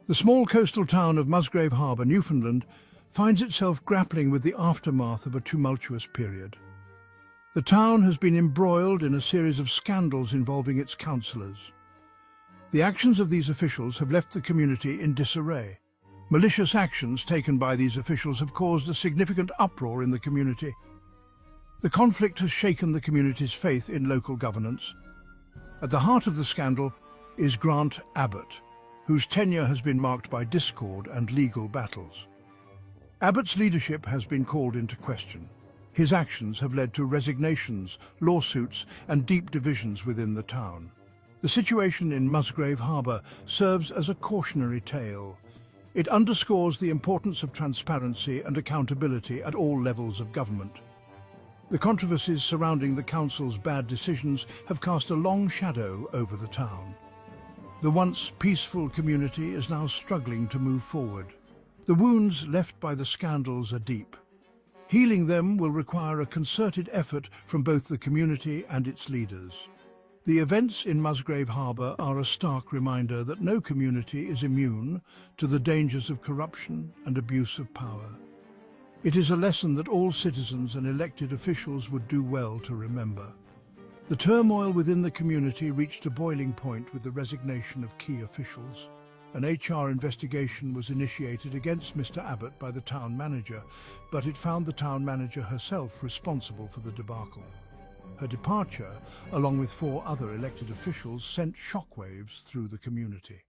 The small coastal town of Musgrave Harbour, Newfoundland, finds itself grappling with the aftermath of a tumultuous period. The town has been embroiled in a series of scandals involving its councillors. The actions of these officials have left the community in disarray. Malicious actions taken by these officials have caused a significant uproar in the community. The conflict has shaken the community's faith in local governance. At the heart of the scandal is Grant Abbott, whose tenure has been marked by discord and legal battles. Abbott's leadership has been called into question. His actions have led to resignations, lawsuits, and deep divisions within the town. The situation in Musgrave Harbour serves as a cautionary tale. It underscores the importance of transparency and accountability at all levels of government. The controversies surrounding the council's bad decisions have cast a long shadow over the town. The once peaceful community is now struggling to move forward. The wounds left by the scandals are deep. Healing them will require a concerted effort from both the community and its leaders. The events in Musgrave Harbour are a stark reminder that no community is immune to the dangers of corruption and abuse of power. It is a lesson that all citizens and elected officials would do well to remember. The turmoil within the community reached a boiling point with the resignation of key officials. An HR investigation was initiated against Mr. Abbott by the town manager, but it found the town manager herself responsible for the debacle. Her departure, along with 4 other elected officials, sent shockwaves through the community.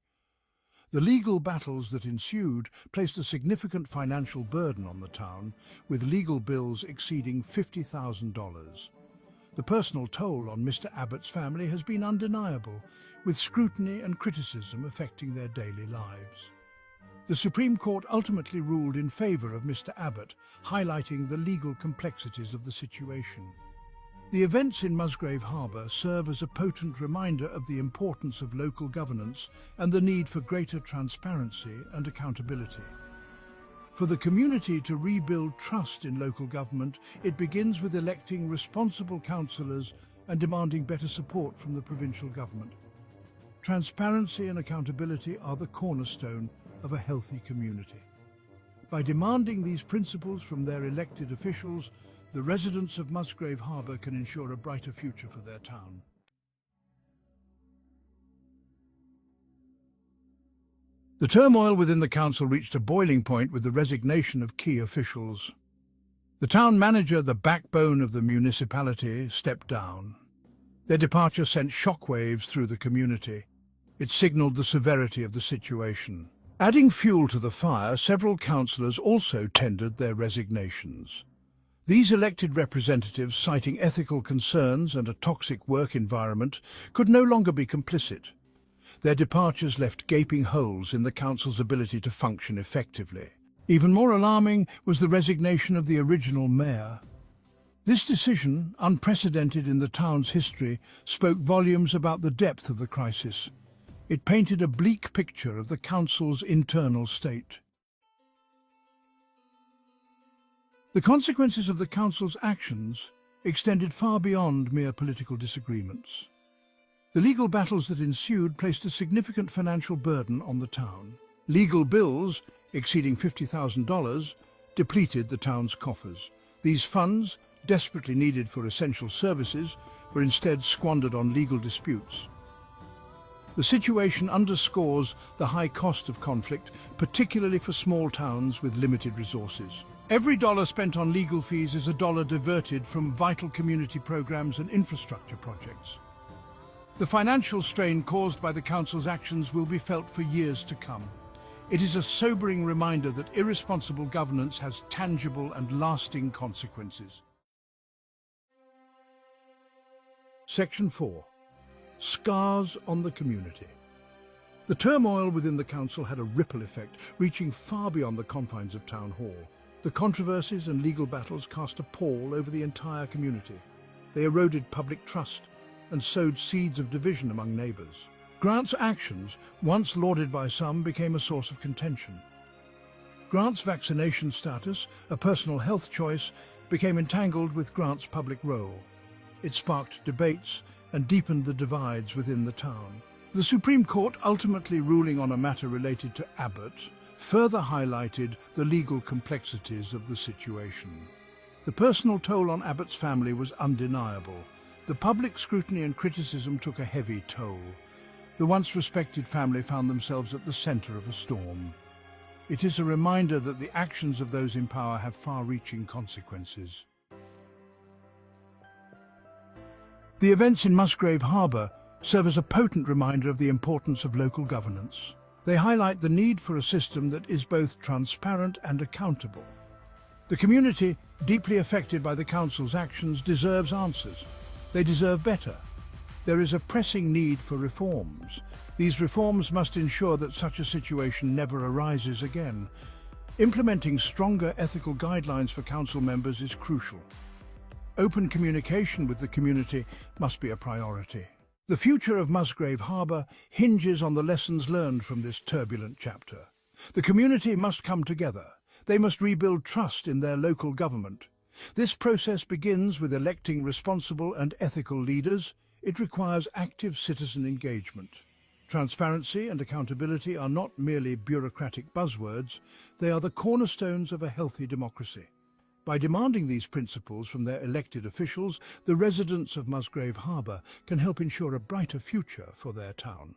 The legal battles that ensued placed a significant financial burden on the town, with legal bills exceeding $50,000. The personal toll on Mr. Abbott's family has been undeniable, with scrutiny and criticism affecting their daily lives. The Supreme Court ultimately ruled in favour of Mr. Abbott, highlighting the legal complexities of the situation. The events in Musgrave Harbour serve as a potent reminder of the importance of local governance and the need for greater transparency and accountability. For the community to rebuild trust in local government, it begins with electing responsible councillors and demanding better support from the provincial government. Transparency and accountability are the cornerstone of a healthy community. By demanding these principles from their elected officials, the residents of Musgrave Harbour can ensure a brighter future for their town. The turmoil within the council reached a boiling point with the resignation of key officials. The town manager, the backbone of the municipality, stepped down. Their departure sent shockwaves through the community. It signalled the severity of the situation. Adding fuel to the fire, several councillors also tendered their resignations. These elected representatives, citing ethical concerns and a toxic work environment, could no longer be complicit. Their departures left gaping holes in the council's ability to function effectively. Even more alarming was the resignation of the original mayor. This decision, unprecedented in the town's history, spoke volumes about the depth of the crisis. It painted a bleak picture of the council's internal state. The consequences of the council's actions extended far beyond mere political disagreements. The legal battles that ensued placed a significant financial burden on the town. Legal bills, exceeding $50,000, depleted the town's coffers. These funds, desperately needed for essential services, were instead squandered on legal disputes. The situation underscores the high cost of conflict, particularly for small towns with limited resources. Every dollar spent on legal fees is a dollar diverted from vital community programs and infrastructure projects. The financial strain caused by the council's actions will be felt for years to come. It is a sobering reminder that irresponsible governance has tangible and lasting consequences. Section 4. Scars on the community. The turmoil within the council had a ripple effect, reaching far beyond the confines of Town Hall. The controversies and legal battles cast a pall over the entire community. They eroded public trust and sowed seeds of division among neighbours. Grant's actions, once lauded by some, became a source of contention. Grant's vaccination status, a personal health choice, became entangled with Grant's public role. It sparked debates and deepened the divides within the town. The Supreme Court, ultimately ruling on a matter related to Abbott, further highlighted the legal complexities of the situation. The personal toll on Abbott's family was undeniable. The public scrutiny and criticism took a heavy toll. The once respected family found themselves at the centre of a storm. It is a reminder that the actions of those in power have far-reaching consequences. The events in Musgrave Harbour serve as a potent reminder of the importance of local governance. They highlight the need for a system that is both transparent and accountable. The community, deeply affected by the council's actions, deserves answers. They deserve better. There is a pressing need for reforms. These reforms must ensure that such a situation never arises again. Implementing stronger ethical guidelines for council members is crucial. Open communication with the community must be a priority. The future of Musgrave Harbour hinges on the lessons learned from this turbulent chapter. The community must come together. They must rebuild trust in their local government. This process begins with electing responsible and ethical leaders. It requires active citizen engagement. Transparency and accountability are not merely bureaucratic buzzwords, they are the cornerstones of a healthy democracy. By demanding these principles from their elected officials, the residents of Musgrave Harbour can help ensure a brighter future for their town.